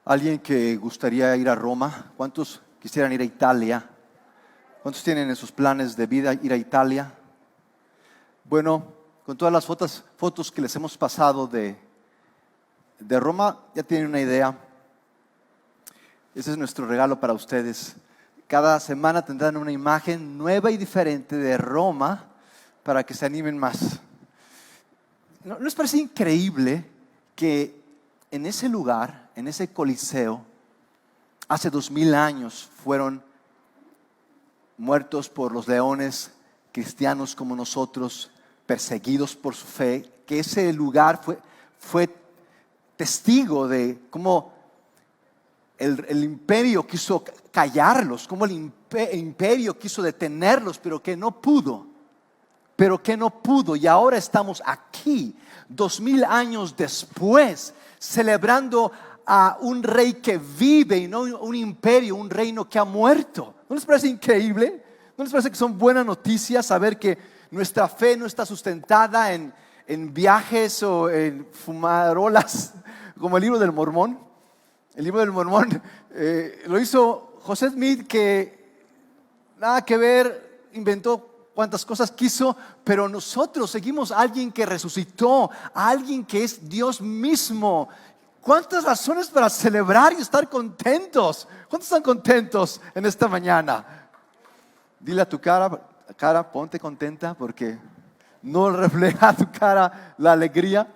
¿Alguien que gustaría ir a Roma? ¿Cuántos quisieran ir a Italia? ¿Cuántos tienen en sus planes de vida ir a Italia? Bueno, con todas las fotos que les hemos pasado de Roma, ya tienen una idea. Ese es nuestro regalo para ustedes. Cada semana tendrán una imagen nueva y diferente de Roma para que se animen más. ¿No les parece increíble que en ese lugar, en ese coliseo, hace 2000 años fueron muertos por los leones cristianos como nosotros, perseguidos por su fe, que ese lugar fue testigo de cómo el imperio quiso callarlos, cómo el imperio quiso detenerlos, pero que no pudo. Y ahora estamos aquí, 2000 años después, celebrando a un rey que vive y no un imperio, un reino que ha muerto. ¿No les parece increíble? ¿No les parece que son buenas noticias saber que nuestra fe no está sustentada en viajes o en fumarolas como el libro del Mormón? El libro del Mormón lo hizo José Smith, que nada que ver, inventó cuantas cosas quiso, pero nosotros seguimos a alguien que resucitó, a alguien que es Dios mismo. ¿Cuántas razones para celebrar y estar contentos? ¿Cuántos están contentos en esta mañana? Dile a tu cara, ponte contenta, porque no refleja a tu cara la alegría.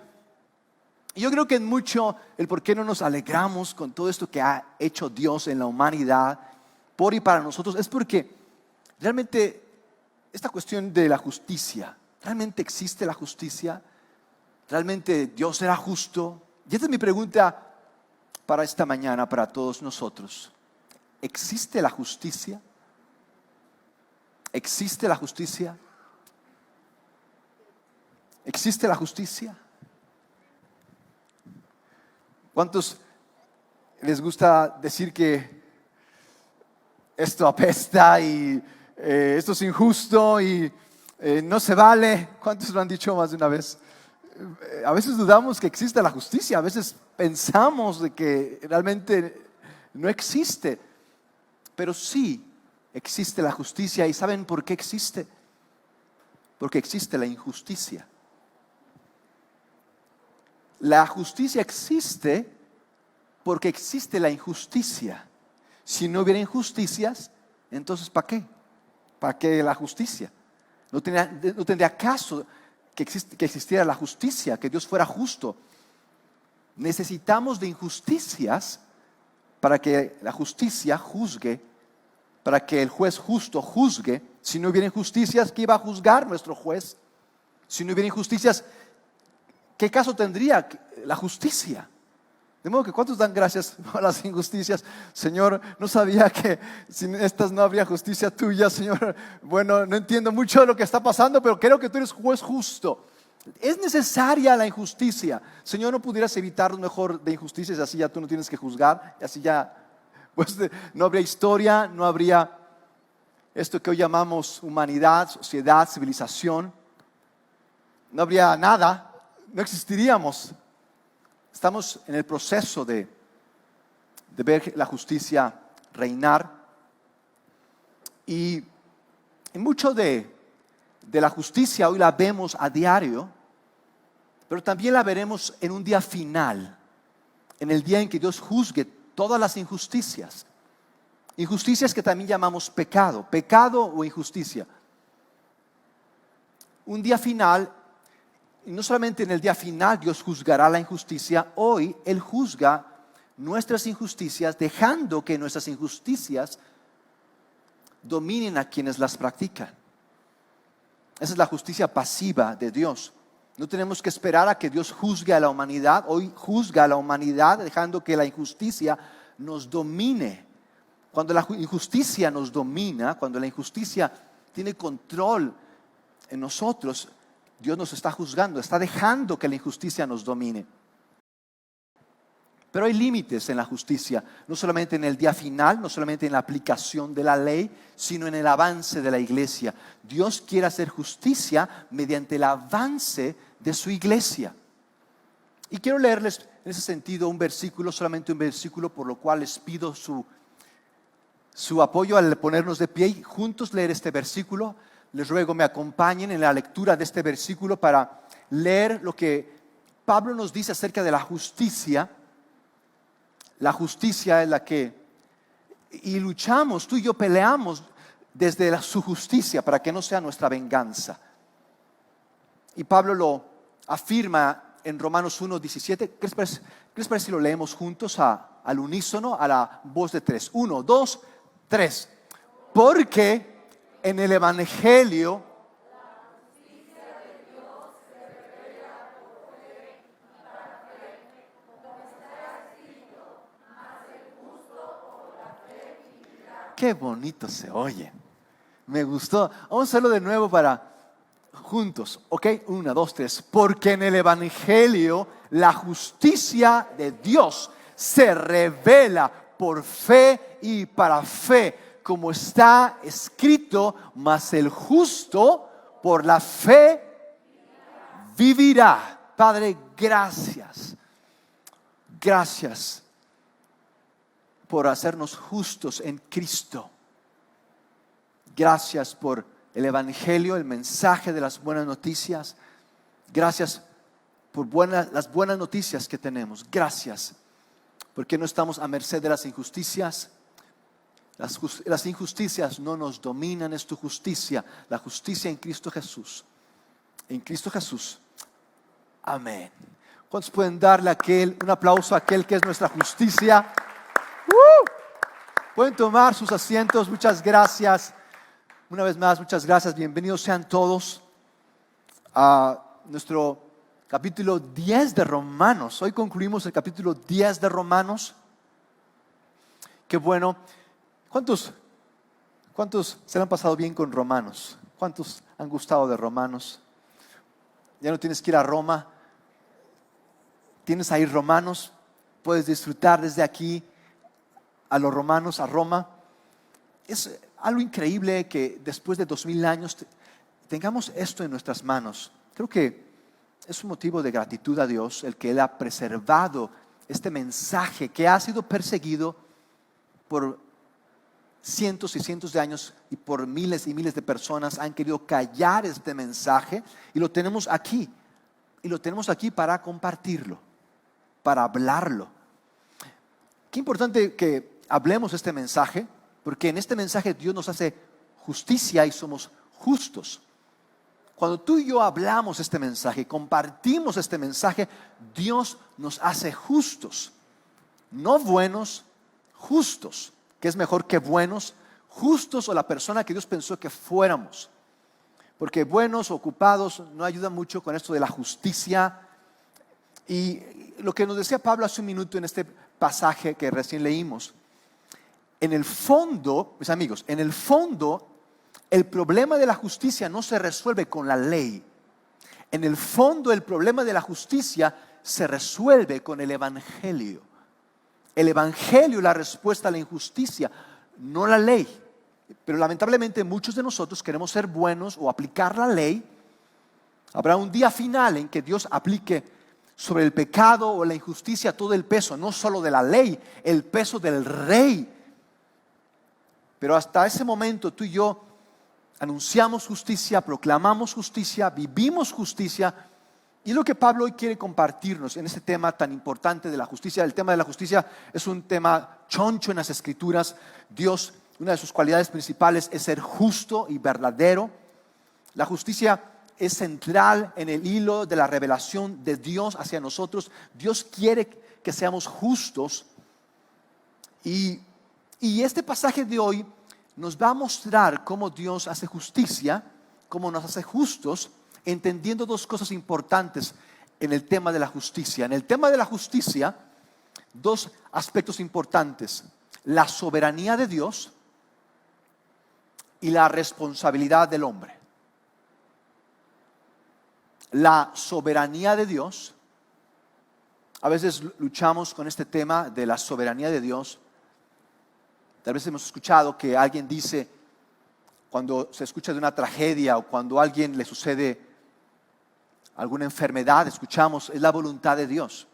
Y yo creo que en mucho el por qué no nos alegramos con todo esto que ha hecho Dios en la humanidad, por y para nosotros, es porque realmente esta cuestión de la justicia, ¿realmente existe la justicia? ¿Realmente Dios será justo? Y esta es mi pregunta para esta mañana, para todos nosotros. ¿Existe la justicia? ¿Existe la justicia? ¿Existe la justicia? ¿Cuántos les gusta decir que esto apesta y esto es injusto y no se vale? ¿Cuántos lo han dicho más de una vez? A veces dudamos que exista la justicia, a veces pensamos de que realmente no existe, pero sí existe la justicia. ¿Y saben por qué existe? Porque existe la injusticia. La justicia existe porque existe la injusticia. Si no hubiera injusticias, entonces ¿para qué? ¿Para qué la justicia? No tendría caso que existiera la justicia, que Dios fuera justo. Necesitamos de injusticias para que la justicia juzgue, para que el juez justo juzgue. Si no hubiera injusticias, ¿qué iba a juzgar nuestro juez? Si no hubiera injusticias, ¿qué caso tendría la justicia? De modo que ¿cuántos dan gracias a las injusticias? Señor, no sabía que sin estas no habría justicia tuya, Señor. Bueno, no entiendo mucho de lo que está pasando, pero creo que tú eres juez justo. Es necesaria la injusticia. Señor, ¿no pudieras evitarnos mejor de injusticias? Así ya tú no tienes que juzgar, y así ya pues, no habría historia, no habría esto que hoy llamamos humanidad, sociedad, civilización. No habría nada, no existiríamos. Estamos en el proceso de ver la justicia reinar, y mucho de la justicia hoy la vemos a diario, pero también la veremos en un día final, en el día en que Dios juzgue todas las injusticias. Injusticias que también llamamos pecado o injusticia. Un día final. Y no solamente en el día final Dios juzgará la injusticia, hoy Él juzga nuestras injusticias, dejando que nuestras injusticias dominen a quienes las practican. Esa es la justicia pasiva de Dios. No tenemos que esperar a que Dios juzgue a la humanidad. Hoy juzga a la humanidad, dejando que la injusticia nos domine. Cuando la injusticia nos domina, cuando la injusticia tiene control en nosotros, Dios nos está juzgando, está dejando que la injusticia nos domine. Pero hay límites en la justicia, no solamente en el día final, no solamente en la aplicación de la ley, sino en el avance de la iglesia. Dios quiere hacer justicia mediante el avance de su iglesia. Y quiero leerles en ese sentido un versículo, solamente un versículo, por lo cual les pido su apoyo al ponernos de pie y juntos leer este versículo. Les ruego me acompañen en la lectura de este versículo para leer lo que Pablo nos dice acerca de la justicia. La justicia es la que, y luchamos, tú y yo peleamos desde su justicia para que no sea nuestra venganza. Y Pablo lo afirma en Romanos 1:17. ¿Qué les parece si lo leemos juntos al unísono, a la voz de tres? 1, 2, 3. Porque en el Evangelio qué bonito se oye. Me gustó. Vamos a hacerlo de nuevo para juntos. ¿Ok? 1, 2, 3. Porque en el Evangelio la justicia de Dios se revela por fe y para fe, como está escrito, mas el justo por la fe vivirá. Padre, gracias. Gracias por hacernos justos en Cristo. Gracias por el Evangelio, el mensaje de las buenas noticias. Gracias por las buenas noticias que tenemos. Gracias porque no estamos a merced de las injusticias. Las injusticias no nos dominan, es tu justicia, la justicia en Cristo Jesús. En Cristo Jesús. Amén. ¿Cuántos pueden darle un aplauso a aquel que es nuestra justicia? Pueden tomar sus asientos. Muchas gracias. Una vez más, muchas gracias. Bienvenidos sean todos a nuestro capítulo 10 de Romanos. Hoy concluimos el capítulo 10 de Romanos. Qué bueno. ¿Cuántos se le han pasado bien con Romanos? ¿Cuántos han gustado de Romanos? Ya no tienes que ir a Roma. Tienes ahí Romanos. Puedes disfrutar desde aquí a los romanos, a Roma. Es algo increíble que después de 2000 años tengamos esto en nuestras manos. Creo que es un motivo de gratitud a Dios el que Él ha preservado este mensaje que ha sido perseguido por cientos y cientos de años y por miles y miles de personas han querido callar este mensaje y lo tenemos aquí. Y lo tenemos aquí para compartirlo, para hablarlo. Qué importante que hablemos este mensaje, porque en este mensaje Dios nos hace justicia y somos justos. Cuando tú y yo hablamos este mensaje, compartimos este mensaje, Dios nos hace justos. No buenos, justos. ¿Qué es mejor que buenos? Justos o la persona que Dios pensó que fuéramos. Porque buenos, ocupados, no ayuda mucho con esto de la justicia. Y lo que nos decía Pablo hace un minuto en este pasaje que recién leímos. En el fondo, mis amigos, en el fondo, el problema de la justicia no se resuelve con la ley. En el fondo, el problema de la justicia se resuelve con el Evangelio. El Evangelio es la respuesta a la injusticia, no la ley. Pero lamentablemente muchos de nosotros queremos ser buenos o aplicar la ley. Habrá un día final en que Dios aplique sobre el pecado o la injusticia todo el peso, no solo de la ley, el peso del rey. Pero hasta ese momento tú y yo anunciamos justicia, proclamamos justicia, vivimos justicia. Y es lo que Pablo hoy quiere compartirnos en este tema tan importante de la justicia. El tema de la justicia es un tema choncho en las Escrituras. Dios, una de sus cualidades principales es ser justo y verdadero. La justicia es central en el hilo de la revelación de Dios hacia nosotros. Dios quiere que seamos justos. Y este pasaje de hoy nos va a mostrar cómo Dios hace justicia, cómo nos hace justos, entendiendo dos cosas importantes en el tema de la justicia. En el tema de la justicia, dos aspectos importantes: la soberanía de Dios y la responsabilidad del hombre. La soberanía de Dios. A veces luchamos con este tema de la soberanía de Dios. Tal vez hemos escuchado que alguien dice, cuando se escucha de una tragedia o cuando a alguien le sucede alguna enfermedad, escuchamos, es la voluntad de Dios.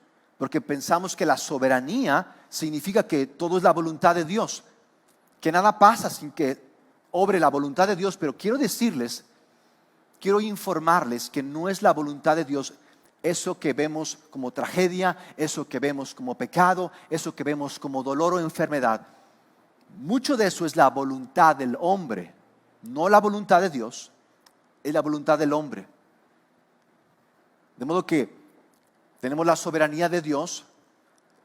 porque pensamos que la soberanía significa que todo es la voluntad de Dios, que nada pasa sin que obre la voluntad de Dios. Pero quiero informarles que no es la voluntad de Dios eso que vemos como tragedia, eso que vemos como pecado, eso que vemos como dolor o enfermedad. Mucho de eso es la voluntad del hombre, no la voluntad de Dios, es la voluntad del hombre. De modo que tenemos la soberanía de Dios,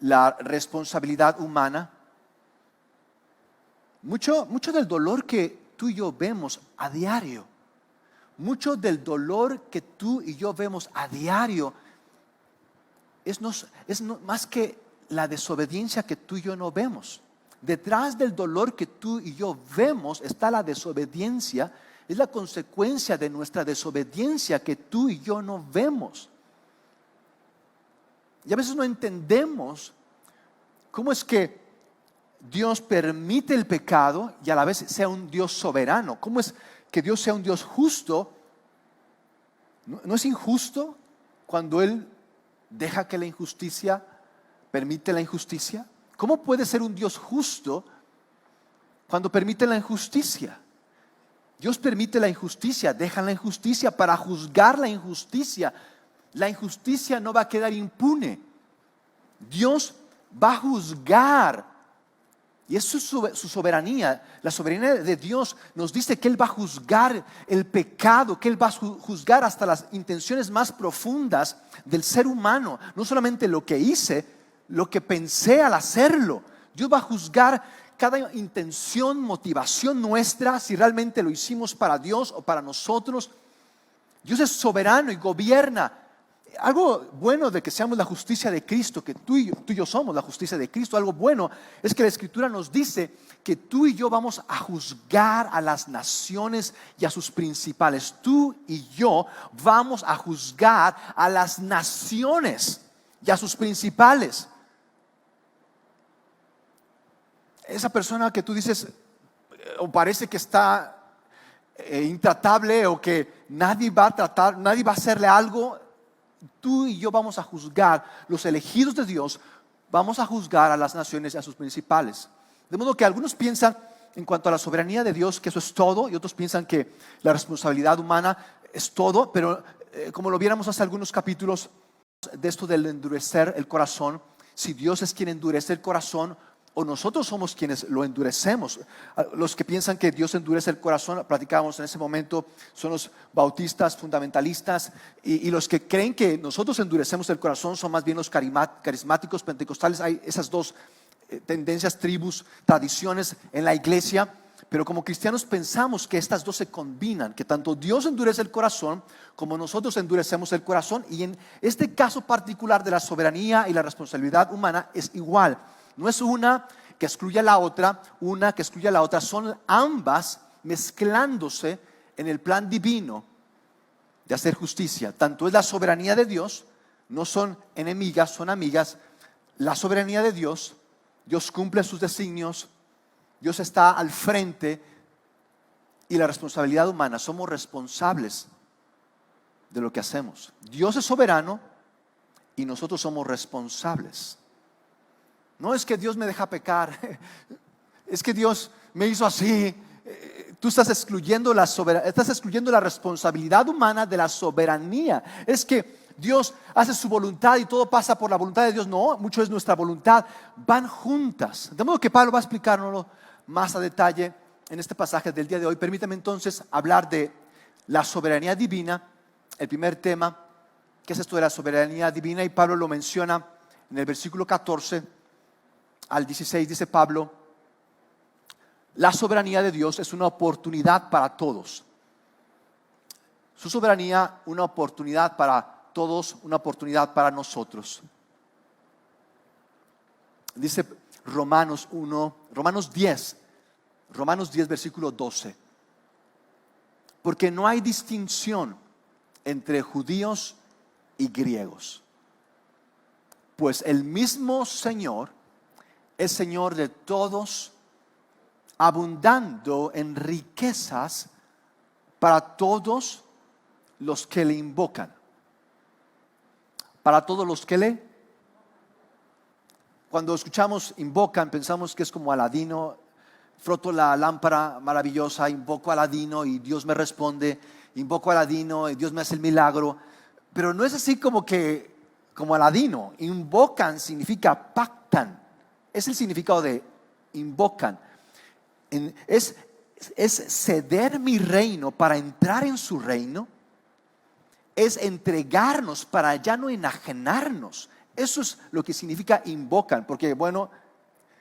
la responsabilidad humana. Mucho del dolor que tú y yo vemos a diario, mucho del dolor que tú y yo vemos a diario es más que la desobediencia que tú y yo no vemos. Detrás del dolor que tú y yo vemos está la desobediencia. Es la consecuencia de nuestra desobediencia que tú y yo no vemos. Y a veces no entendemos cómo es que Dios permite el pecado y a la vez sea un Dios soberano. ¿Cómo es que Dios sea un Dios justo? ¿No es injusto cuando Él deja que la injusticia, permite la injusticia? ¿Cómo puede ser un Dios justo cuando permite la injusticia? Dios permite la injusticia, deja la injusticia para juzgar la injusticia. La injusticia no va a quedar impune. Dios va a juzgar. Y eso es su soberanía. La soberanía de Dios nos dice que Él va a juzgar el pecado, que Él va a juzgar hasta las intenciones más profundas del ser humano. No solamente lo que hice, lo que pensé al hacerlo. Dios va a juzgar cada intención, motivación nuestra, si realmente lo hicimos para Dios o para nosotros. Dios es soberano y gobierna. Algo bueno de que seamos la justicia de Cristo, que tú y yo somos la justicia de Cristo, algo bueno es que la Escritura nos dice que tú y yo vamos a juzgar a las naciones y a sus principales. Tú y yo vamos a juzgar a las naciones y a sus principales. Esa persona que tú dices o parece que está intratable o que nadie va a hacerle algo, tú y yo vamos a juzgar, los elegidos de Dios, vamos a juzgar a las naciones y a sus principales. De modo que algunos piensan en cuanto a la soberanía de Dios que eso es todo, y otros piensan que la responsabilidad humana es todo. Pero como lo viéramos hace algunos capítulos de esto del endurecer el corazón, si Dios es quien endurece el corazón o nosotros somos quienes lo endurecemos. Los que piensan que Dios endurece el corazón, platicábamos en ese momento, son los bautistas, fundamentalistas, y los que creen que nosotros endurecemos el corazón son más bien los carismáticos, pentecostales. Hay esas dos tendencias, tribus, tradiciones en la iglesia, pero como cristianos pensamos que estas dos se combinan, que tanto Dios endurece el corazón como nosotros endurecemos el corazón. Y en este caso particular de la soberanía y la responsabilidad humana es igual. No es una que excluya a la otra, son ambas mezclándose en el plan divino de hacer justicia. Tanto es la soberanía de Dios, no son enemigas, son amigas. La soberanía de Dios, Dios cumple sus designios, Dios está al frente, y la responsabilidad humana, somos responsables de lo que hacemos. Dios es soberano y nosotros somos responsables. No es que Dios me deja pecar, es que Dios me hizo así. Tú estás excluyendo la responsabilidad humana de la soberanía. Es que Dios hace su voluntad y todo pasa por la voluntad de Dios. No, mucho es nuestra voluntad. Van juntas. De modo que Pablo va a explicárnoslo más a detalle en este pasaje del día de hoy. Permítame entonces hablar de la soberanía divina. El primer tema, ¿qué es esto de la soberanía divina? Y Pablo lo menciona en el versículo 14 al 16, dice Pablo: la soberanía de Dios es una oportunidad para todos. Su soberanía, una oportunidad para todos, una oportunidad para nosotros. Dice Romanos 10, versículo 12. Porque no hay distinción entre judíos y griegos, pues el mismo Señor es Señor de todos, abundando en riquezas para todos los que le invocan. Para todos los que le Cuando escuchamos invocan, pensamos que es como Aladino. Froto la lámpara maravillosa, invoco a Aladino y Dios me responde. Invoco a Aladino y Dios me hace el milagro. Pero no es así como Aladino. Invocan significa pactan. Es el significado de invocan. Es ceder mi reino para entrar en su reino. Es entregarnos para ya no enajenarnos. Eso es lo que significa invocan. Porque bueno,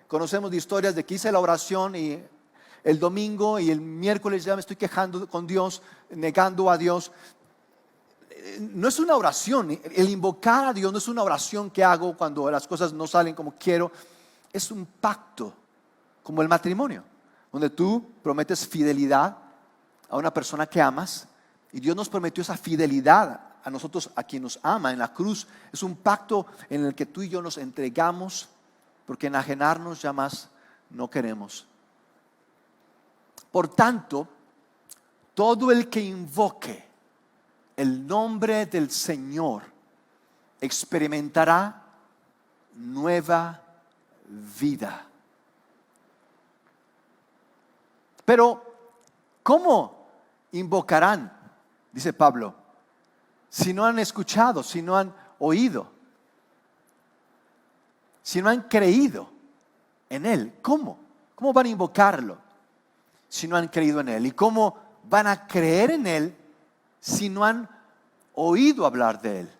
conocemos de historias de que hice la oración y el domingo y el miércoles ya me estoy quejando con Dios, negando a Dios. No es una oración. El invocar a Dios no es una oración que hago cuando las cosas no salen como quiero. Es un pacto, como el matrimonio, donde tú prometes fidelidad a una persona que amas. Y Dios nos prometió esa fidelidad a nosotros, a quien nos ama en la cruz. Es un pacto en el que tú y yo nos entregamos, porque enajenarnos ya más no queremos. Por tanto, todo el que invoque el nombre del Señor experimentará nueva vida. Pero, ¿cómo invocarán? Dice Pablo, si no han escuchado, si no han oído, si no han creído en Él. ¿Cómo? ¿Cómo van a invocarlo si no han creído en Él? ¿Y cómo van a creer en Él si no han oído hablar de Él?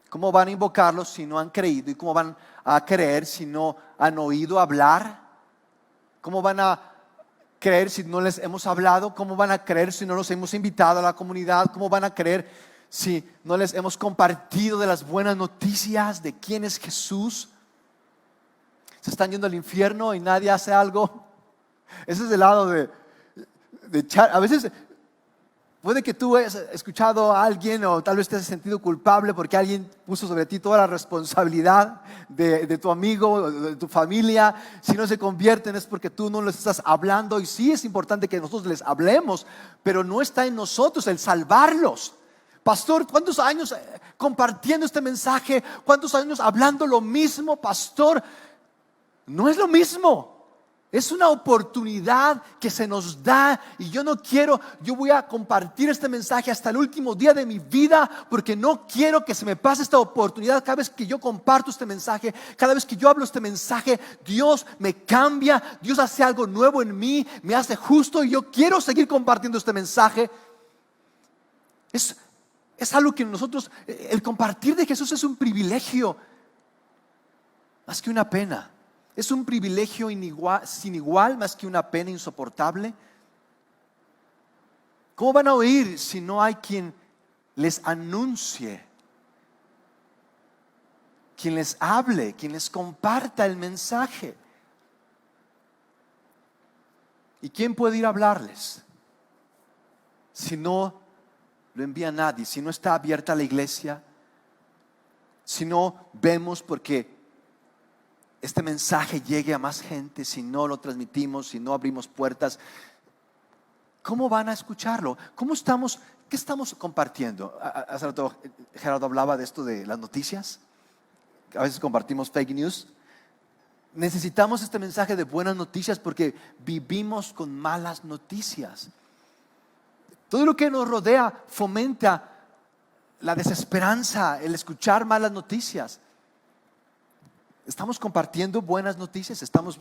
¿Cómo van a invocarlo si no han creído? ¿Y cómo van a creer si no han oído hablar? ¿Cómo van a creer si no les hemos hablado? ¿Cómo van a creer si no los hemos invitado a la comunidad? ¿Cómo van a creer si no les hemos compartido de las buenas noticias de quién es Jesús? Se están yendo al infierno y nadie hace algo. Ese es el lado de a veces puede que tú hayas escuchado a alguien o tal vez te has sentido culpable porque alguien puso sobre ti toda la responsabilidad de tu amigo o de tu familia. Si no se convierten es porque tú no les estás hablando. Y sí es importante que nosotros les hablemos, pero no está en nosotros el salvarlos. Pastor, ¿cuántos años compartiendo este mensaje? ¿Cuántos años hablando lo mismo, pastor? No es lo mismo. Es una oportunidad que se nos da y yo voy a compartir este mensaje hasta el último día de mi vida porque no quiero que se me pase esta oportunidad. Cada vez que yo comparto este mensaje, cada vez que yo hablo este mensaje, Dios me cambia, Dios hace algo nuevo en mí, me hace justo y yo quiero seguir compartiendo este mensaje. Es algo que nosotros, el compartir de Jesús es un privilegio más que una pena. Es un privilegio sin igual, más que una pena insoportable. ¿Cómo van a oír si no hay quien les anuncie, quien les hable, quien les comparta el mensaje? ¿Y quién puede ir a hablarles si no lo envía nadie? Si no está abierta la iglesia, si no vemos porque este mensaje llegue a más gente, si no lo transmitimos, si no abrimos puertas, ¿cómo van a escucharlo? ¿Qué estamos compartiendo? Hace rato Gerardo hablaba de esto de las noticias. A veces compartimos fake news. Necesitamos este mensaje de buenas noticias porque vivimos con malas noticias. Todo lo que nos rodea fomenta la desesperanza, el escuchar malas noticias. Estamos compartiendo buenas noticias, estamos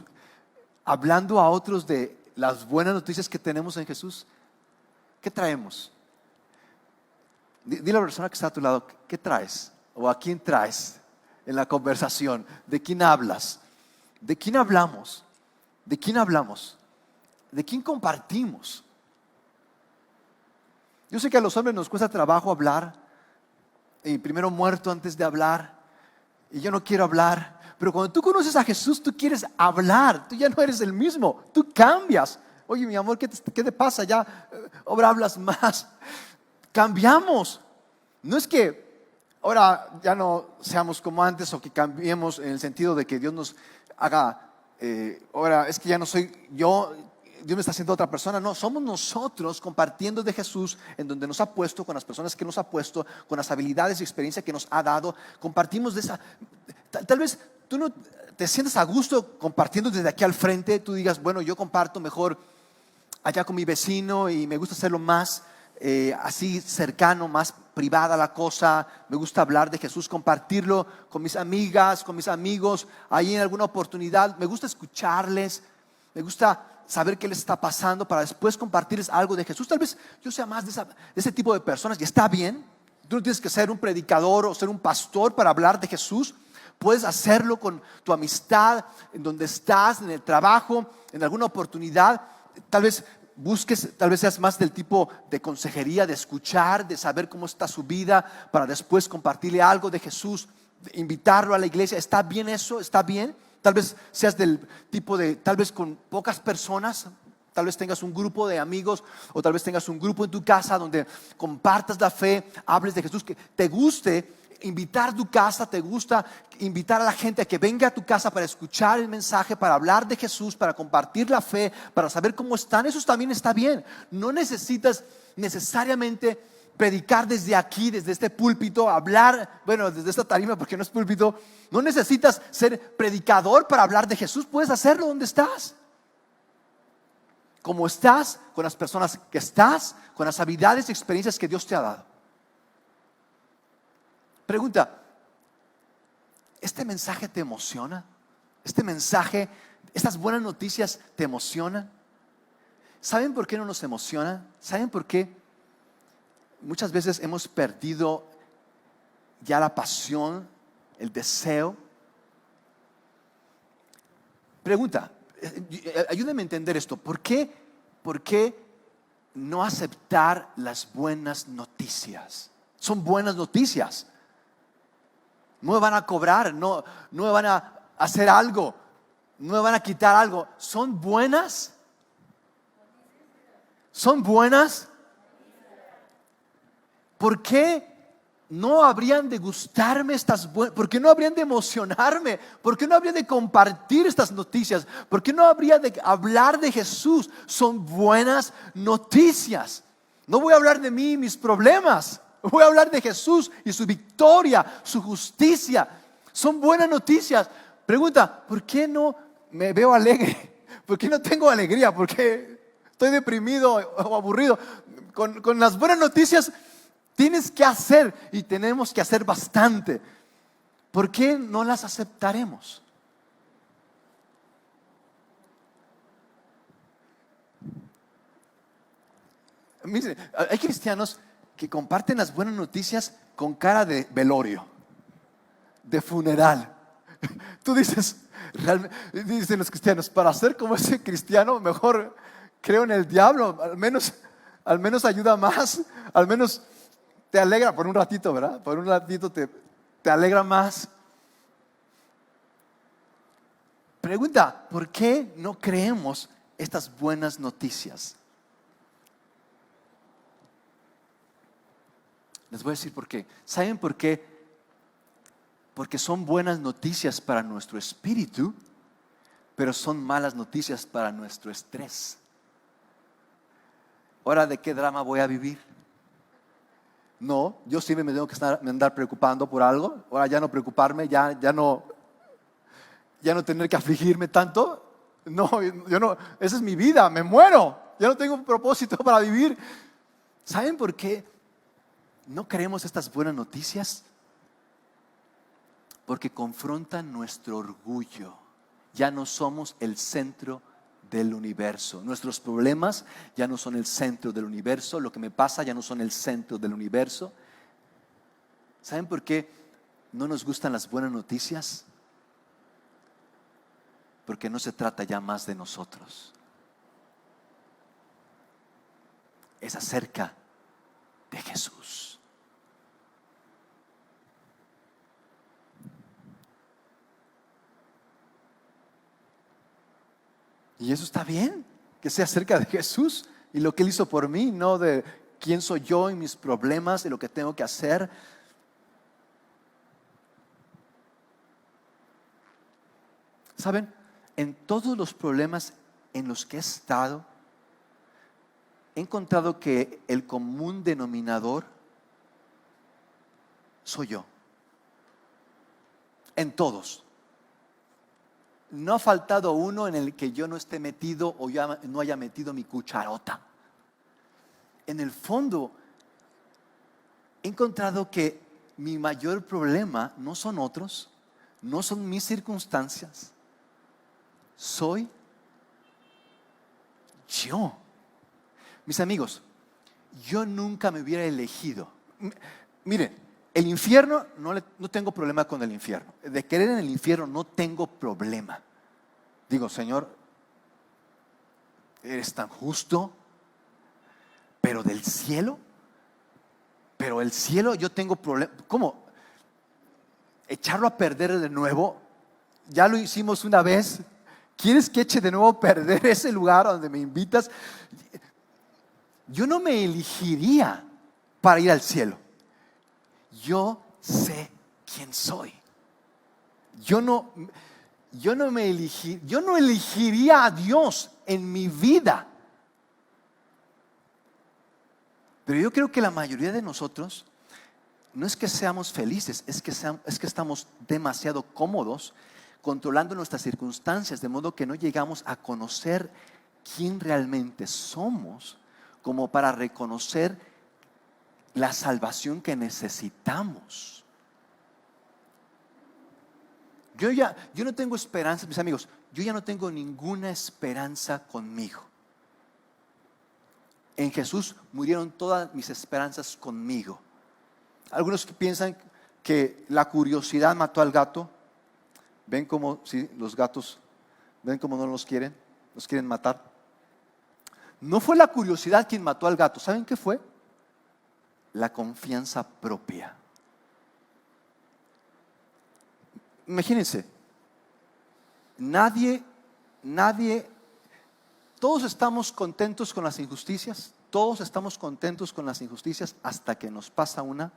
hablando a otros de las buenas noticias que tenemos en Jesús. ¿Qué traemos? Dile a la persona que está a tu lado, ¿qué traes? ¿O a quién traes en la conversación? ¿De quién hablas? ¿De quién hablamos? ¿De quién hablamos? ¿De quién compartimos? Yo sé que a los hombres nos cuesta trabajo hablar, y primero muerto antes de hablar, y yo no quiero hablar. Pero cuando tú conoces a Jesús, tú quieres hablar. Tú ya no eres el mismo, tú cambias. Oye, mi amor, ¿qué te pasa? Ya ahora hablas más. Cambiamos. No es que ahora ya no seamos como antes o que cambiemos en el sentido de que Dios nos haga ahora es que ya no soy yo, Dios me está haciendo otra persona. No, somos nosotros compartiendo de Jesús en donde nos ha puesto, con las personas que nos ha puesto, con las habilidades y experiencia que nos ha dado. Compartimos de esa. Tal vez tú no te sientas a gusto compartiendo desde aquí al frente. Tú digas, bueno, yo comparto mejor allá con mi vecino y me gusta hacerlo más así cercano, más privada la cosa. Me gusta hablar de Jesús, compartirlo con mis amigas, con mis amigos, ahí en alguna oportunidad. Me gusta escucharles, me gusta saber qué les está pasando para después compartirles algo de Jesús. Tal vez yo sea más de ese tipo de personas y está bien. Tú no tienes que ser un predicador o ser un pastor para hablar de Jesús. Puedes hacerlo con tu amistad, en donde estás, en el trabajo, en alguna oportunidad. Tal vez busques, tal vez seas más del tipo de consejería, de escuchar, de saber cómo está su vida, para después compartirle algo de Jesús, de invitarlo a la iglesia. ¿Está bien eso? ¿Está bien? Tal vez seas del tipo de, tal vez con pocas personas, tal vez tengas un grupo de amigos o tal vez tengas un grupo en tu casa donde compartas la fe, hables de Jesús, que te guste invitar tu casa, te gusta invitar a la gente a que venga a tu casa para escuchar el mensaje, para hablar de Jesús, para compartir la fe, para saber cómo están. Eso también está bien. No necesitas necesariamente predicar desde aquí, desde este púlpito, hablar, bueno, desde esta tarima porque no es púlpito. No necesitas ser predicador para hablar de Jesús. Puedes hacerlo donde estás, como estás, con las personas que estás, con las habilidades y experiencias que Dios te ha dado. Pregunta, ¿este mensaje te emociona? ¿Este mensaje, estas buenas noticias te emocionan? ¿Saben por qué no nos emociona? ¿Saben por qué? Muchas veces hemos perdido ya la pasión, el deseo. Pregunta, ayúdame a entender esto. ¿Por qué no aceptar las buenas noticias? Son buenas noticias. No me van a cobrar, no me van a hacer algo, no me van a quitar algo. ¿Son buenas? ¿Son buenas? ¿Por qué no habrían de gustarme estas buenas? ¿Por qué no habrían de emocionarme? ¿Por qué no habrían de compartir estas noticias? ¿Por qué no habría de hablar de Jesús? Son buenas noticias. No voy a hablar de mí y mis problemas. Voy a hablar de Jesús y su victoria, su justicia. Son buenas noticias. Pregunta, ¿por qué no me veo alegre? ¿Por qué no tengo alegría? ¿Por qué estoy deprimido o aburrido? Con las buenas noticias tienes que hacer, y tenemos que hacer bastante. ¿Por qué no las aceptaremos? Miren, hay cristianos que comparten las buenas noticias con cara de velorio, de funeral. Tú dices, dicen los cristianos, para ser como ese cristiano, mejor creo en el diablo. Al menos ayuda más, al menos te alegra por un ratito, ¿verdad? Por un ratito te alegra más. Pregunta, ¿por qué no creemos estas buenas noticias? Les voy a decir por qué. ¿Saben por qué? Porque son buenas noticias para nuestro espíritu, pero son malas noticias para nuestro estrés. ¿Ahora de qué drama voy a vivir? No, yo siempre me tengo que andar preocupando por algo. Ahora ya no preocuparme, ya no tener que afligirme tanto. No, yo no, esa es mi vida, me muero. Ya no tengo un propósito para vivir. ¿Saben por qué no creemos estas buenas noticias? Porque confrontan nuestro orgullo. Ya no somos el centro del universo. Nuestros problemas ya no son el centro del universo. Lo que me pasa ya no son el centro del universo. ¿Saben por qué no nos gustan las buenas noticias? Porque no se trata ya más de nosotros. Es acerca de Jesús. Y eso está bien, que sea acerca de Jesús y lo que Él hizo por mí, no de quién soy yo y mis problemas y lo que tengo que hacer. ¿Saben? En todos los problemas en los que he estado, he encontrado que el común denominador soy yo. En todos. No ha faltado uno en el que yo no esté metido o yo no haya metido mi cucharota. En el fondo, he encontrado que mi mayor problema no son otros, no son mis circunstancias, soy yo. Mis amigos, yo nunca me hubiera elegido. Miren, el infierno, no tengo problema con el infierno. De querer en el infierno no tengo problema. Digo, Señor, eres tan justo, pero del cielo, pero el cielo yo tengo problema. ¿Cómo? Echarlo a perder de nuevo. Ya lo hicimos una vez. ¿Quieres que eche de nuevo a perder ese lugar donde me invitas? Yo no me elegiría para ir al cielo. Yo sé quién soy. Yo no elegiría a Dios en mi vida. Pero yo creo que la mayoría de nosotros no es que seamos felices, es que estamos demasiado cómodos controlando nuestras circunstancias, de modo que no llegamos a conocer quién realmente somos como para reconocer la salvación que necesitamos. Yo no tengo esperanza, mis amigos, yo ya no tengo ninguna esperanza conmigo. En Jesús murieron todas mis esperanzas conmigo. Algunos que piensan que la curiosidad mató al gato. Ven como si los gatos, ven como no los quieren matar. No fue la curiosidad quien mató al gato. ¿Saben qué fue? La confianza propia. Imagínense, nadie, todos estamos contentos con las injusticias, todos estamos contentos con las injusticias hasta que nos pasa una.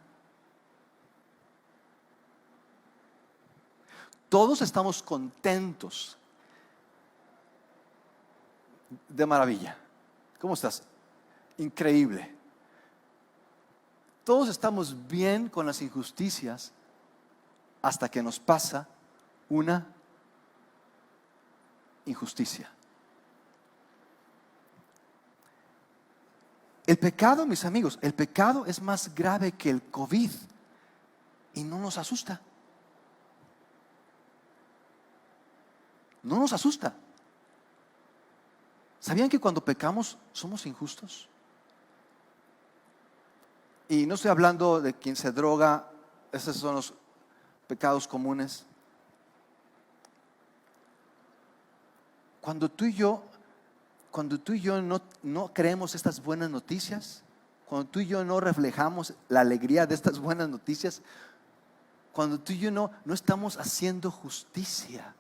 Todos estamos contentos. De maravilla. ¿Cómo estás? Increíble. Todos estamos bien con las injusticias hasta que nos pasa una injusticia. El pecado, mis amigos, el pecado es más grave que el COVID y no nos asusta. No nos asusta. ¿Sabían que cuando pecamos somos injustos? Y no estoy hablando de quien se droga, esos son los pecados comunes. Cuando tú y yo no creemos estas buenas noticias, cuando tú y yo no reflejamos la alegría de estas buenas noticias, cuando tú y yo no estamos haciendo justicia.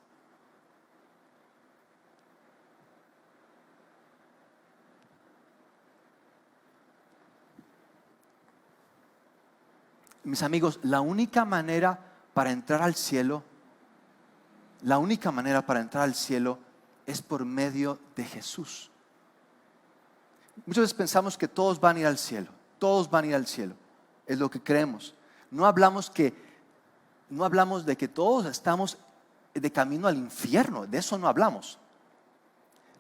Mis amigos, la única manera para entrar al cielo es por medio de Jesús. Muchas veces pensamos que todos van a ir al cielo, es lo que creemos. No hablamos de que todos estamos de camino al infierno, de eso no hablamos.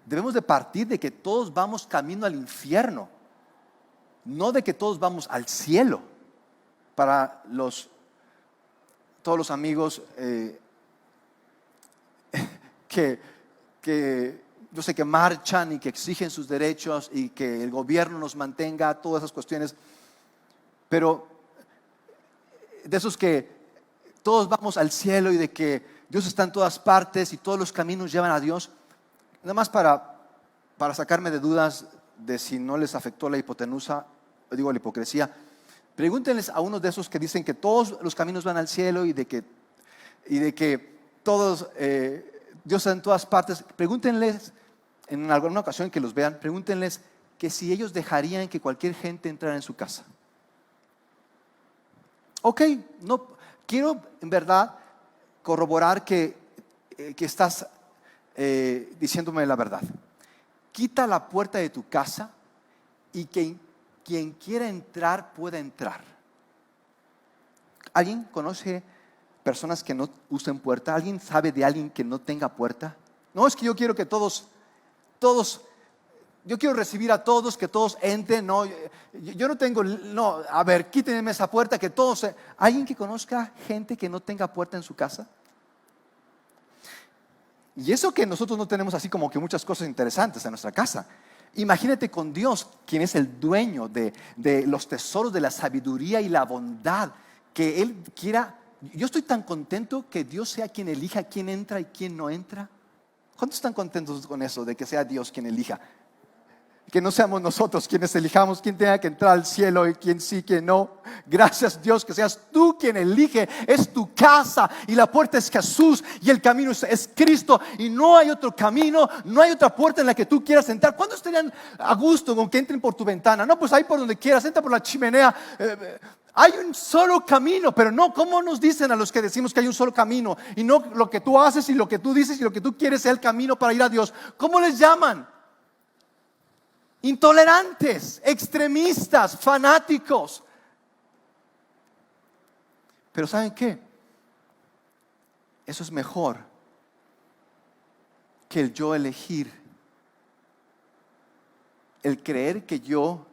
Debemos de partir de que todos vamos camino al infierno, no de que todos vamos al cielo. Para todos los amigos que yo sé que marchan y que exigen sus derechos y que el gobierno nos mantenga, todas esas cuestiones, pero de esos que todos vamos al cielo y de que Dios está en todas partes y todos los caminos llevan a Dios, nada más para sacarme de dudas de si no les afectó la hipotenusa, digo la hipocresía. Pregúntenles a unos de esos que dicen que todos los caminos van al cielo y de que todos, Dios está en todas partes. Pregúntenles, en alguna ocasión que los vean, pregúntenles que si ellos dejarían que cualquier gente entrara en su casa. Ok, no, quiero en verdad corroborar que estás diciéndome la verdad. Quita la puerta de tu casa y que quien quiera entrar pueda entrar. ¿Alguien conoce personas que no usen puerta? ¿Alguien sabe de alguien que no tenga puerta? No, es que yo quiero que todos, yo quiero recibir a todos, que todos entren. No, yo no tengo, no, a ver, quítenme esa puerta, que todos. ¿Alguien que conozca gente que no tenga puerta en su casa? Y eso que nosotros no tenemos así como que muchas cosas interesantes en nuestra casa. Imagínate con Dios, quien es el dueño de los tesoros de la sabiduría y la bondad, que Él quiera. Yo estoy tan contento que Dios sea quien elija quién entra y quién no entra. ¿Cuántos están contentos con eso, de que sea Dios quien elija? Que no seamos nosotros quienes elijamos quién tenga que entrar al cielo y quién sí, quién no. Gracias, Dios, que seas tú quien elige. Es tu casa y la puerta es Jesús y el camino es Cristo, y no hay otro camino, no hay otra puerta en la que tú quieras entrar. ¿Cuándo estarían a gusto con que entren por tu ventana? No, pues ahí por donde quieras, entra por la chimenea. Hay un solo camino, pero no, ¿cómo nos dicen a los que decimos que hay un solo camino? Y no lo que tú haces y lo que tú dices y lo que tú quieres sea el camino para ir a Dios. ¿Cómo les llaman? Intolerantes, extremistas, fanáticos. Pero ¿saben qué? Eso es mejor que el yo elegir, el creer que yo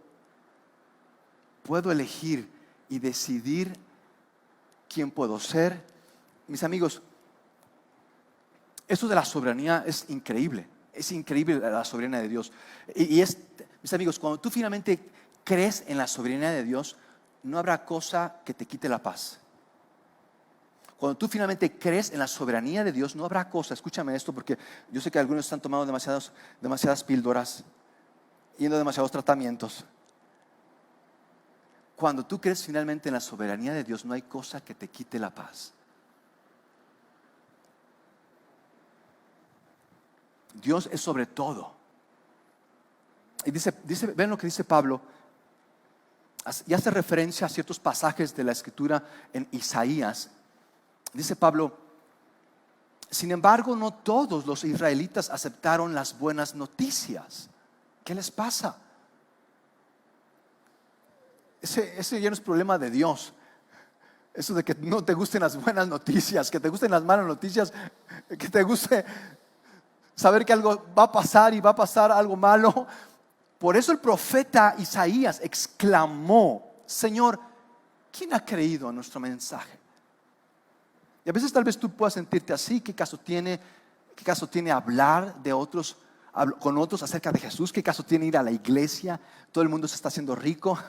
puedo elegir y decidir quién puedo ser. Mis amigos, esto de la soberanía es increíble. Es increíble la soberanía de Dios. Mis amigos, cuando tú finalmente crees en la soberanía de Dios, no habrá cosa que te quite la paz. Cuando tú finalmente crees en la soberanía de Dios, no habrá cosa. Escúchame esto, porque yo sé que algunos están tomando demasiadas píldoras, yendo a demasiados tratamientos. Cuando tú crees finalmente en la soberanía de Dios, no hay cosa que te quite la paz. Dios es sobre todo. Y ven lo que dice Pablo, y hace referencia a ciertos pasajes de la Escritura en Isaías. Dice Pablo: sin embargo, no todos los israelitas aceptaron las buenas noticias. ¿Qué les pasa? Ese ya no es problema de Dios. Eso de que no te gusten las buenas noticias, que te gusten las malas noticias, que te guste saber que algo va a pasar y va a pasar algo malo. Por eso el profeta Isaías exclamó: Señor, ¿quién ha creído a nuestro mensaje? Y a veces tal vez tú puedas sentirte así. ¿Qué caso tiene hablar de otros, con otros acerca de Jesús? ¿Qué caso tiene ir a la iglesia? Todo el mundo se está haciendo rico.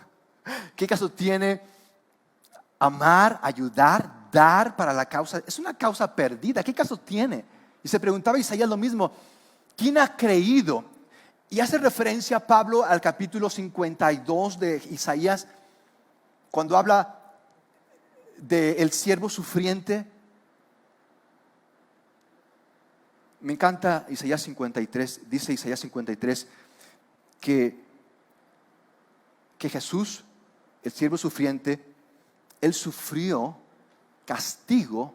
¿Qué caso tiene amar, ayudar, dar para la causa? Es una causa perdida. ¿Qué caso tiene? Y se preguntaba Isaías lo mismo: ¿quién ha creído? Y hace referencia Pablo al capítulo 52 de Isaías, cuando habla del siervo sufriente. Me encanta Isaías 53. Dice Isaías 53 que Jesús, el siervo sufriente, Él sufrió castigo,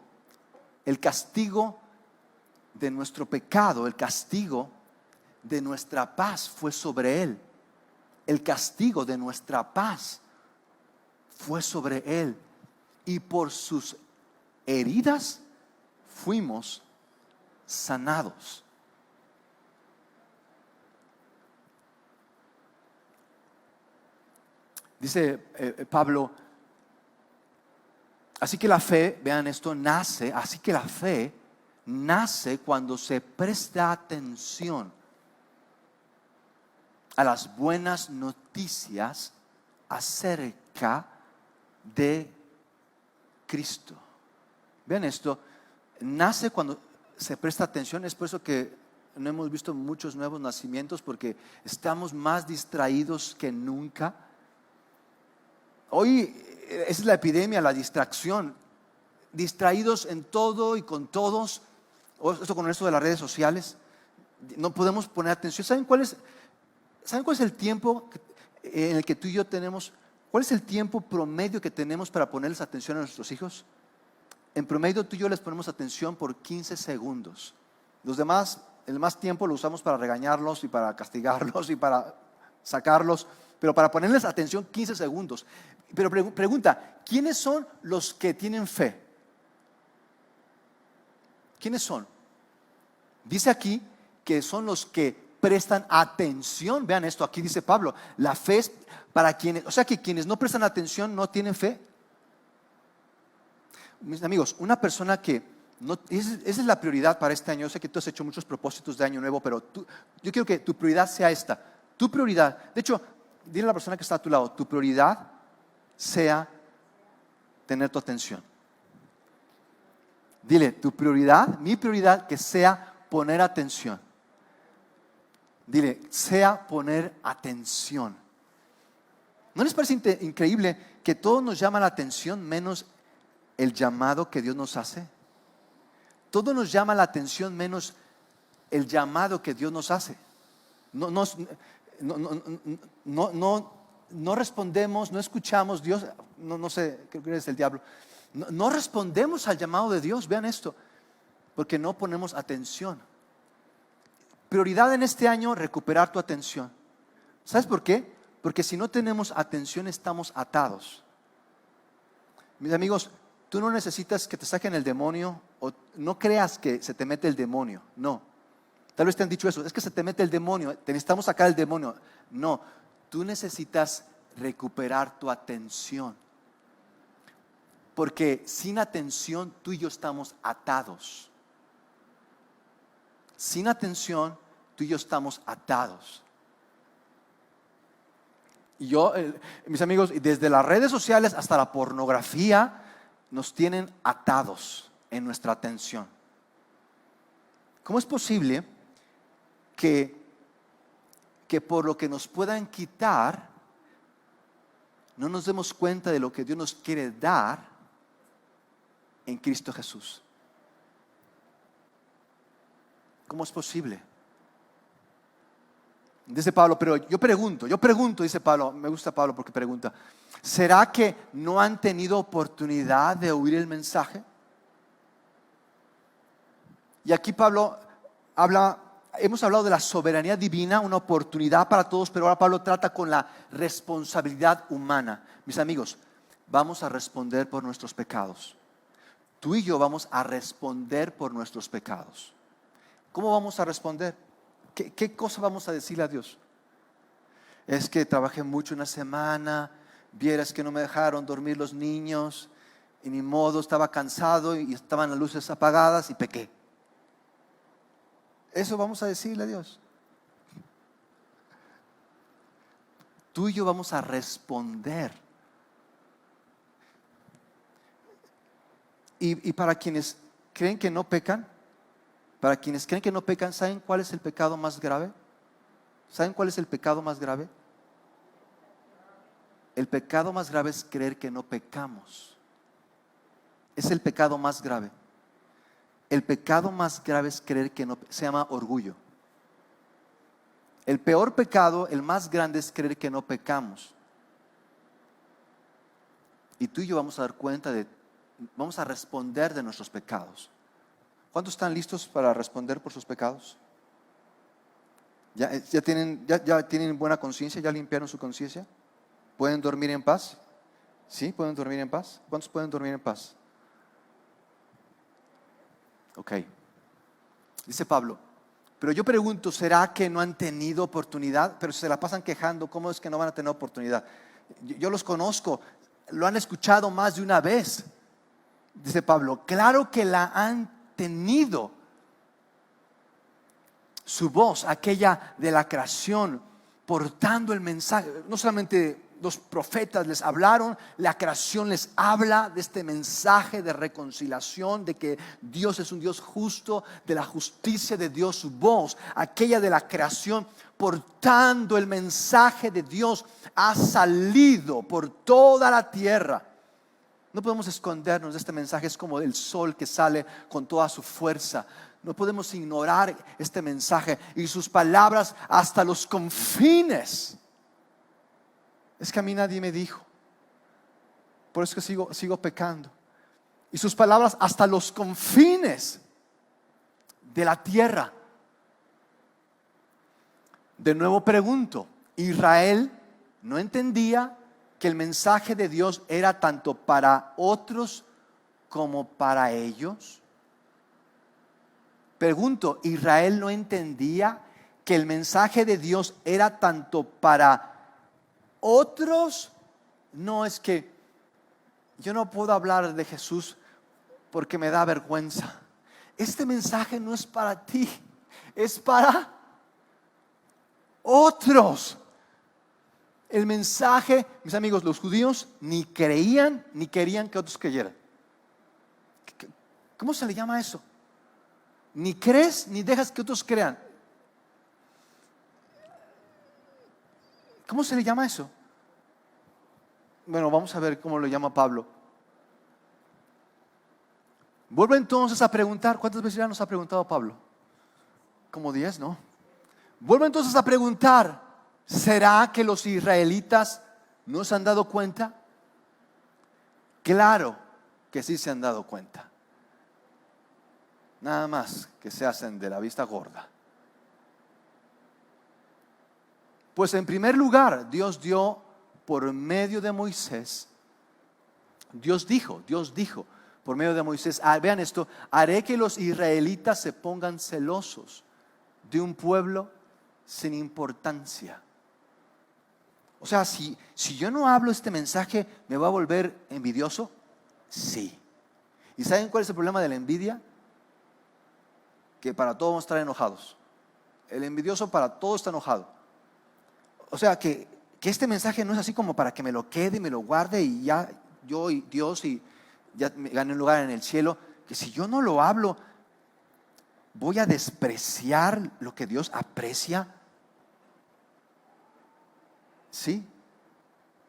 el castigo de nuestro pecado, el castigo de nuestra paz fue sobre Él. El castigo de nuestra paz fue sobre Él. Y por sus heridas fuimos sanados. Dice Pablo: así que la fe, vean esto, así que la fe nace cuando se presta atención a las buenas noticias acerca de Cristo. Vean esto, nace cuando se presta atención. Es por eso que no hemos visto muchos nuevos nacimientos, porque estamos más distraídos que nunca. Hoy esa es la epidemia, la distracción. Distraídos en todo y con todos. Esto con esto de las redes sociales, no podemos poner atención. ¿Saben cuál es el tiempo en el que tú y yo tenemos? ¿Cuál es el tiempo promedio que tenemos para ponerles atención a nuestros hijos? En promedio tú y yo les ponemos atención por 15 segundos. Los demás, el más tiempo lo usamos para regañarlos y para castigarlos y para sacarlos. Pero para ponerles atención 15 segundos. Pero pregunta: ¿quiénes son los que tienen fe? ¿Quiénes son? Dice aquí que son los que prestan atención. Vean esto, aquí dice Pablo, la fe es para quienes, o sea que quienes no prestan atención no tienen fe. Mis amigos, una persona que no, esa es la prioridad para este año. Yo sé que tú has hecho muchos propósitos de año nuevo, pero yo quiero que tu prioridad sea esta. Tu prioridad, de hecho, dile a la persona que está a tu lado, tu prioridad sea tener tu atención. Dile, tu prioridad, mi prioridad, que sea poner atención. Dile, sea poner atención. ¿No les parece increíble que todo nos llama la atención menos el llamado que Dios nos hace? Todo nos llama la atención menos el llamado que Dios nos hace. No respondemos, no escuchamos. Dios, no sé, creo que eres el diablo. No respondemos al llamado de Dios. Vean esto, porque no ponemos atención. Prioridad en este año, recuperar tu atención. ¿Sabes por qué? Porque si no tenemos atención estamos atados. Mis amigos, tú no necesitas que te saquen el demonio, o no creas que se te mete el demonio. No, tal vez te han dicho eso, es que se te mete el demonio, te necesitamos sacar el demonio. No, tú necesitas recuperar tu atención. Porque sin atención tú y yo estamos atados. Sin atención tú y yo estamos atados. Y yo, mis amigos, desde las redes sociales hasta la pornografía nos tienen atados en nuestra atención. ¿Cómo es posible que por lo que nos puedan quitar no nos demos cuenta de lo que Dios nos quiere dar en Cristo Jesús? ¿Cómo es posible? Dice Pablo, pero yo pregunto, dice Pablo, me gusta Pablo porque pregunta, ¿será que no han tenido oportunidad de oír el mensaje? Y aquí Pablo hemos hablado de la soberanía divina, una oportunidad para todos, pero ahora Pablo trata con la responsabilidad humana. Mis amigos, vamos a responder por nuestros pecados. Tú y yo vamos a responder por nuestros pecados. ¿Cómo vamos a responder? ¿Qué cosa vamos a decirle a Dios? Es que trabajé mucho una semana, vieras que no me dejaron dormir los niños, y ni modo, estaba cansado y estaban las luces apagadas y pequé. Eso vamos a decirle a Dios. Tú y yo vamos a responder. Y para quienes creen que no pecan, ¿saben cuál es el pecado más grave? ¿Saben cuál es el pecado más grave? El pecado más grave es creer que no pecamos. Es el pecado más grave. El pecado más grave es creer que no, se llama orgullo. El peor pecado, el más grande, es creer que no pecamos. Y tú y yo vamos a dar cuenta vamos a responder de nuestros pecados. ¿Cuántos están listos para responder por sus pecados? ¿Ya tienen buena conciencia? ¿Ya limpiaron su conciencia? ¿Pueden dormir en paz? ¿Sí? ¿Pueden dormir en paz? ¿Cuántos pueden dormir en paz? Ok. Dice Pablo, pero yo pregunto, ¿será que no han tenido oportunidad? Pero se la pasan quejando, ¿cómo es que no van a tener oportunidad? Yo los conozco, lo han escuchado más de una vez. Dice Pablo, claro que la han tenido. Su voz, aquella de la creación, portando el mensaje. No solamente los profetas les hablaron, la creación les habla de este mensaje de reconciliación, de que Dios es un Dios justo, de la justicia de Dios. Su voz, aquella de la creación, portando el mensaje de Dios, ha salido por toda la tierra. No podemos escondernos de este mensaje. Es como el sol que sale con toda su fuerza. No podemos ignorar este mensaje y sus palabras hasta los confines. Es que a mí nadie me dijo, por eso es que sigo pecando. Y sus palabras hasta los confines de la tierra. De nuevo pregunto, ¿Israel no entendía que el mensaje de Dios era tanto para otros como para ellos? Pregunto, ¿Israel no entendía que el mensaje de Dios era tanto para otros? No, es que yo no puedo hablar de Jesús porque me da vergüenza. Este mensaje no es para ti, es para otros. El mensaje, mis amigos, los judíos ni creían ni querían que otros creyeran. ¿Cómo se le llama eso? Ni crees ni dejas que otros crean. ¿Cómo se le llama eso? Bueno, vamos a ver cómo lo llama Pablo. Vuelvo entonces a preguntar. ¿Cuántas veces ya nos ha preguntado Pablo? Como 10, ¿no? Vuelvo entonces a preguntar. ¿Será que los israelitas no se han dado cuenta? Claro que sí se han dado cuenta. Nada más que se hacen de la vista gorda. Pues en primer lugar, Dios dio por medio de Moisés. Dios dijo por medio de Moisés, vean esto, haré que los israelitas se pongan celosos de un pueblo sin importancia. O sea, si yo no hablo este mensaje, ¿me va a volver envidioso? Sí. ¿Y saben cuál es el problema de la envidia? Que para todo vamos a estar enojados. El envidioso para todo está enojado. O sea, que este mensaje no es así como para que me lo quede y me lo guarde y ya yo y Dios y ya me gane un lugar en el cielo. Que si yo no lo hablo, voy a despreciar lo que Dios aprecia. ¿Sí?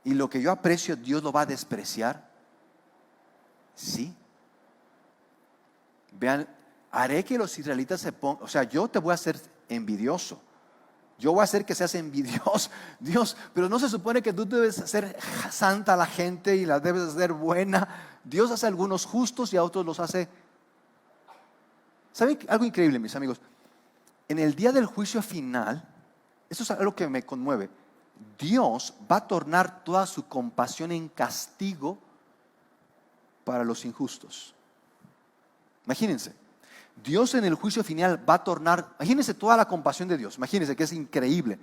Y lo que yo aprecio, Dios lo va a despreciar. ¿Sí? Vean, haré que los israelitas se pongan, o sea, yo te voy a hacer envidioso. Yo voy a hacer que seas envidioso, Dios, pero no se supone que tú debes hacer santa a la gente y la debes hacer buena. Dios hace a algunos justos y a otros los hace. ¿Saben algo increíble, mis amigos? En el día del juicio final, esto es algo que me conmueve. Dios va a tornar toda su compasión en castigo para los injustos. Imagínense. Dios en el juicio final va a tornar, imagínense toda la compasión de Dios, imagínense que es increíble.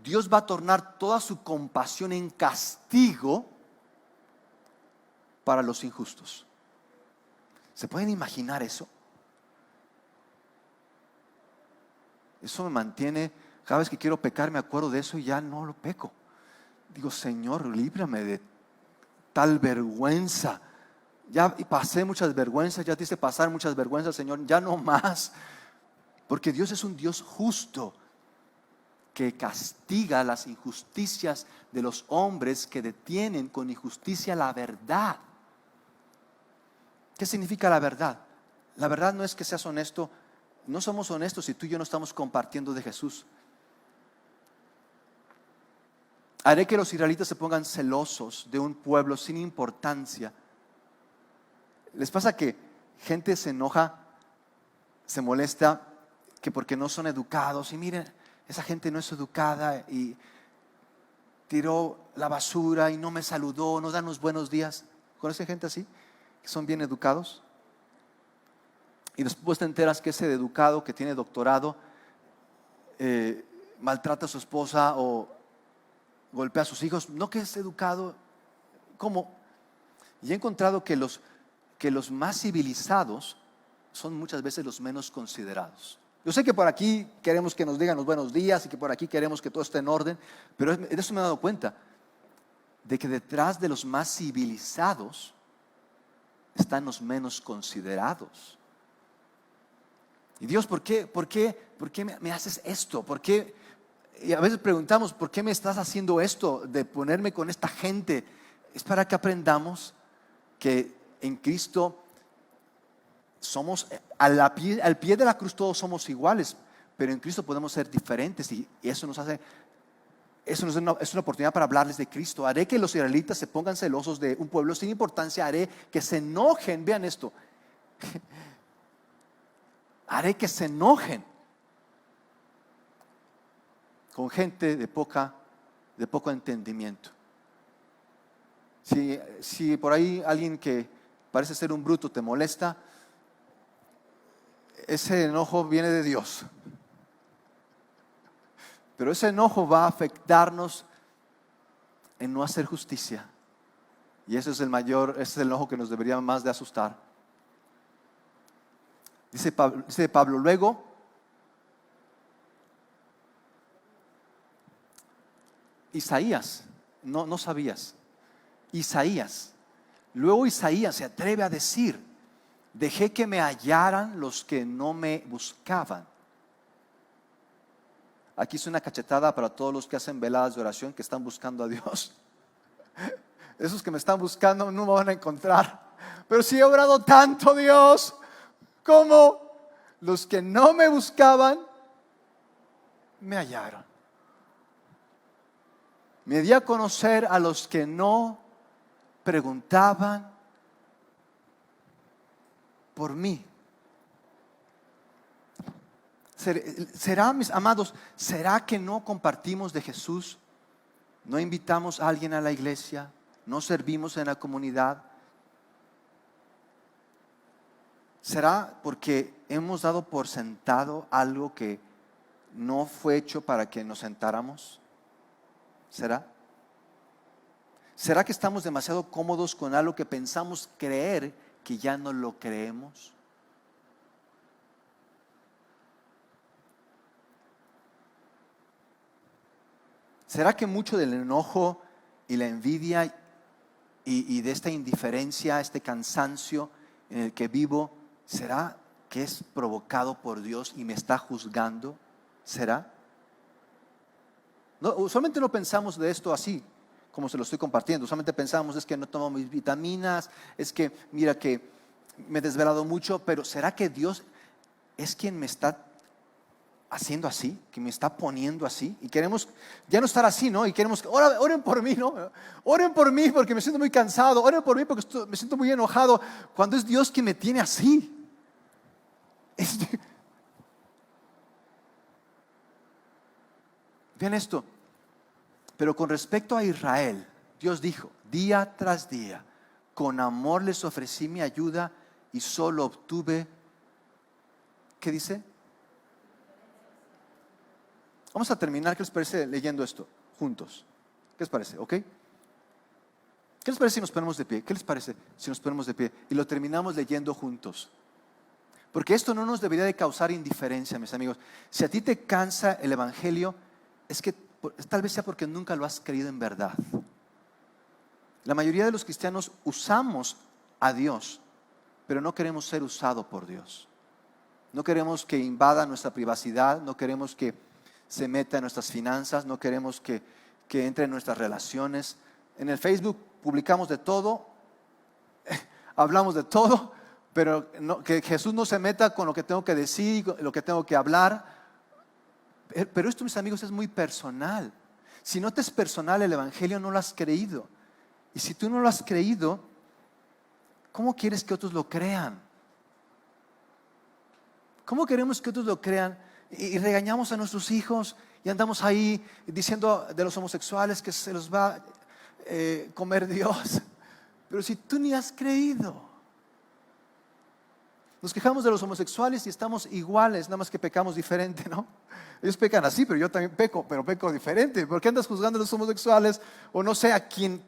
Dios va a tornar toda su compasión en castigo para los injustos. ¿Se pueden imaginar eso? Eso me mantiene, cada vez que quiero pecar me acuerdo de eso y ya no lo peco. Digo, Señor, líbrame de tal vergüenza. Ya pasé muchas vergüenzas, ya te hice pasar muchas vergüenzas, Señor, ya no más. Porque Dios es un Dios justo que castiga las injusticias de los hombres que detienen con injusticia la verdad. ¿Qué significa la verdad? La verdad no es que seas honesto, no somos honestos si tú y yo no estamos compartiendo de Jesús. Haré que los israelitas se pongan celosos de un pueblo sin importancia. ¿Les pasa que gente se enoja, se molesta, que porque no son educados? Y miren, esa gente no es educada y tiró la basura y no me saludó, no dan los buenos días. ¿Conocen gente así? Que son bien educados. Y después te enteras que ese educado que tiene doctorado maltrata a su esposa o golpea a sus hijos. No que es educado. ¿Cómo? Y he encontrado que los más civilizados son muchas veces los menos considerados. Yo sé que por aquí queremos que nos digan los buenos días y que por aquí queremos que todo esté en orden, pero de eso me he dado cuenta, de que detrás de los más civilizados están los menos considerados. Y Dios, ¿por qué me haces esto? ¿Por qué? Y a veces preguntamos, ¿por qué me estás haciendo esto de ponerme con esta gente? Es para que aprendamos que en Cristo somos, al pie de la cruz todos somos iguales, pero en Cristo podemos ser diferentes y eso nos hace, es una oportunidad para hablarles de Cristo. Haré que los israelitas se pongan celosos de un pueblo sin importancia, haré que se enojen, vean esto, haré que se enojen con gente de poco entendimiento. Si por ahí alguien que parece ser un bruto te molesta, ese enojo viene de Dios. Pero ese enojo va a afectarnos en no hacer justicia. Y ese es ese es el enojo que nos debería más de asustar. Dice Pablo, luego, Isaías, no sabías, luego Isaías se atreve a decir, dejé que me hallaran los que no me buscaban. Aquí es una cachetada para todos los que hacen veladas de oración, que están buscando a Dios. Esos que me están buscando no me van a encontrar. Pero si he orado tanto, Dios, como los que no me buscaban, me hallaron. Me di a conocer a los que no preguntaban por mí. ¿Será, mis amados, será que no compartimos de Jesús? ¿No invitamos a alguien a la iglesia? ¿No servimos en la comunidad? ¿Será porque hemos dado por sentado algo que no fue hecho para que nos sentáramos? ¿Será? ¿Será que estamos demasiado cómodos con algo que pensamos creer que ya no lo creemos? ¿Será que mucho del enojo y la envidia y de esta indiferencia, este cansancio en el que vivo, será que es provocado por Dios y me está juzgando? ¿Será? No, usualmente no pensamos de esto así, como se lo estoy compartiendo. Usualmente pensamos, es que no tomo mis vitaminas, es que mira que me he desvelado mucho, pero ¿será que Dios es quien me está haciendo así, que me está poniendo así? Y queremos ya no estar así, ¿no? Y queremos, oren por mí, ¿no? Oren por mí porque me siento muy cansado, oren por mí porque me siento muy enojado, cuando es Dios quien me tiene así. Vean esto, pero con respecto a Israel, Dios dijo, día tras día, con amor les ofrecí mi ayuda y solo obtuve, ¿qué dice? Vamos a terminar, ¿qué les parece leyendo esto juntos? ¿Qué les parece? ¿Ok? ¿Qué les parece si nos ponemos de pie? ¿Qué les parece si nos ponemos de pie y lo terminamos leyendo juntos? Porque esto no nos debería de causar indiferencia, mis amigos. Si a ti te cansa el evangelio, es que tal vez sea porque nunca lo has creído en verdad. La mayoría de los cristianos usamos a Dios, pero no queremos ser usados por Dios. No queremos que invada nuestra privacidad, no queremos que se meta en nuestras finanzas, no queremos que entre en nuestras relaciones. En el Facebook publicamos de todo, hablamos de todo, pero que Jesús no se meta con lo que tengo que decir, lo que tengo que hablar. Pero esto, mis amigos, es muy personal. Si no te es personal el evangelio, no lo has creído. Y si tú no lo has creído, ¿cómo quieres que otros lo crean? ¿Cómo queremos que otros lo crean? Y regañamos a nuestros hijos y andamos ahí diciendo de los homosexuales que se los va a comer Dios. Pero si tú ni has creído. Nos quejamos de los homosexuales y estamos iguales, nada más que pecamos diferente, ¿no? Ellos pecan así, pero yo también peco, pero peco diferente. ¿Por qué andas juzgando a los homosexuales? O no sé, a quien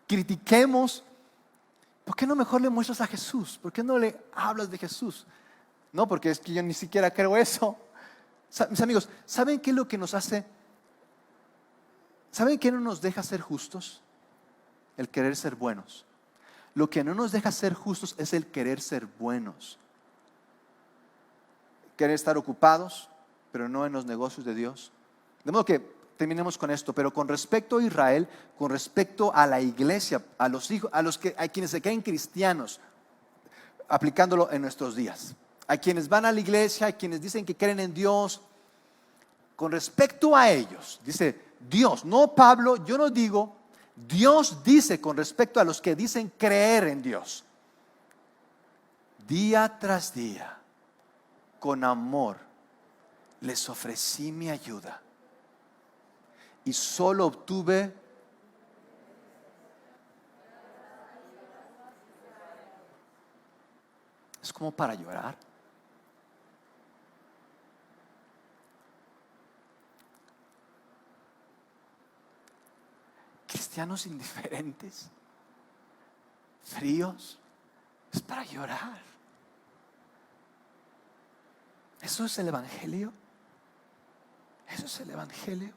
critiquemos. ¿Por qué no mejor le muestras a Jesús? ¿Por qué no le hablas de Jesús? No, porque es que yo ni siquiera creo eso. Mis amigos, ¿saben qué es lo que nos hace? ¿Saben qué no nos deja ser justos? El querer ser buenos. Lo que no nos deja ser justos es el querer ser buenos. Querer estar ocupados, pero no en los negocios de Dios. De modo que terminemos con esto, pero con respecto a Israel, con respecto a la iglesia, a los hijos, a quienes se creen cristianos, aplicándolo en nuestros días, a quienes van a la iglesia, a quienes dicen que creen en Dios, con respecto a ellos, dice Dios, no Pablo, yo no digo, Dios dice con respecto a los que dicen creer en Dios, día tras día, con amor, les ofrecí mi ayuda y solo obtuve es como para llorar. cristianos indiferentes, fríos, es para llorar. ¿Eso es el Evangelio? ¿Eso es el Evangelio?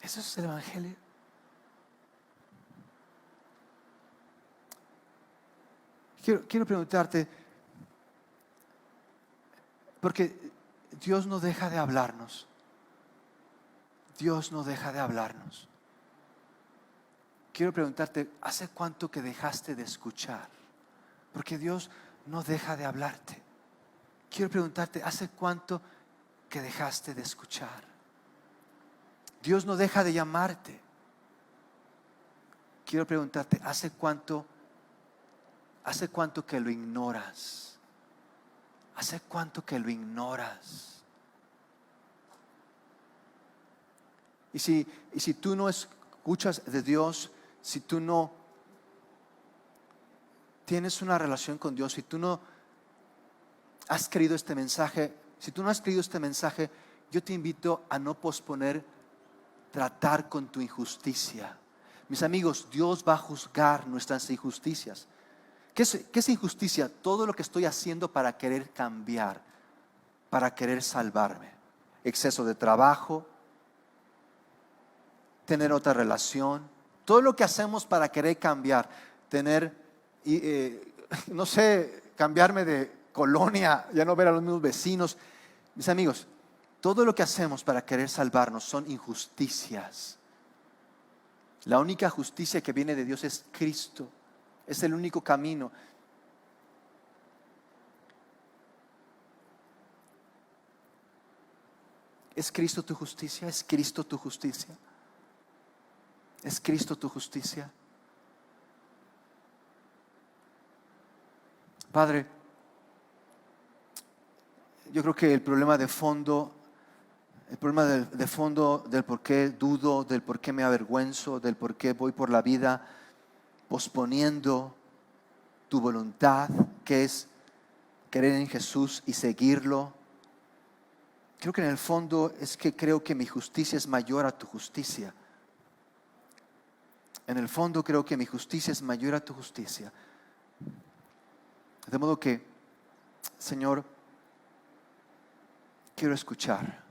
¿Eso es el Evangelio? Quiero preguntarte, porque Dios no deja de hablarnos. Dios no deja de hablarnos. Quiero preguntarte, ¿hace cuánto que dejaste de escuchar? Porque Dios no deja de hablarte. Quiero preguntarte, ¿hace cuánto que dejaste de escuchar? Dios no deja de llamarte. Quiero preguntarte, ¿hace cuánto que lo ignoras? ¿Hace cuánto que lo ignoras? Y si tú no escuchas de Dios, si tú no tienes una relación con Dios, si tú no has creído este mensaje, yo te invito a no posponer tratar con tu injusticia. Mis amigos, Dios va a juzgar nuestras injusticias. ¿Qué es injusticia? Todo lo que estoy haciendo para querer cambiar, para querer salvarme. Exceso de trabajo, tener otra relación, todo lo que hacemos para querer cambiar, no sé, cambiarme de colonia, ya no ver a los mismos vecinos. Mis amigos, todo lo que hacemos para querer salvarnos son injusticias. La única justicia que viene de Dios es Cristo. Es el único camino. ¿Es Cristo tu justicia? ¿Es Cristo tu justicia? ¿Es Cristo tu justicia? Padre, yo creo que el problema de fondo del por qué dudo, del por qué me avergüenzo, del por qué voy por la vida posponiendo tu voluntad, que es creer en Jesús y seguirlo. Creo que en el fondo es que creo que mi justicia es mayor a tu justicia. En el fondo creo que mi justicia es mayor a tu justicia. De modo que, Señor, quiero escuchar.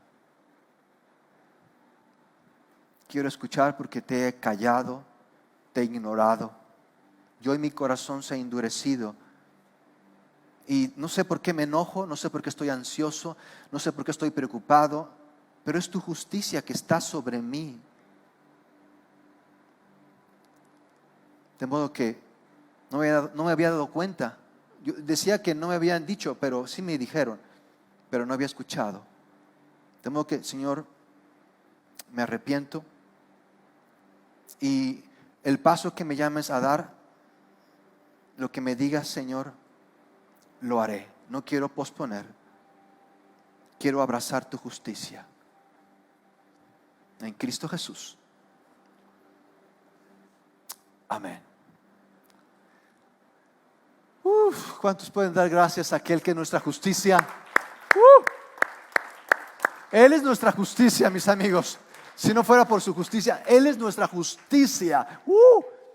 Quiero escuchar porque te he callado, te he ignorado. Yo y mi corazón se ha endurecido. Y no sé por qué me enojo, no sé por qué estoy ansioso, no sé por qué estoy preocupado, pero es tu justicia que está sobre mí. De modo que no me había dado cuenta. Yo decía que no me habían dicho, pero sí me dijeron, pero no había escuchado. De modo que, Señor, me arrepiento y el paso que me llames a dar, lo que me digas, Señor, lo haré. No quiero posponer. Quiero abrazar tu justicia. En Cristo Jesús. Amén. ¿Cuántos pueden dar gracias a aquel que es nuestra justicia? Él es nuestra justicia, mis amigos. Si no fuera por su justicia, Él es nuestra justicia.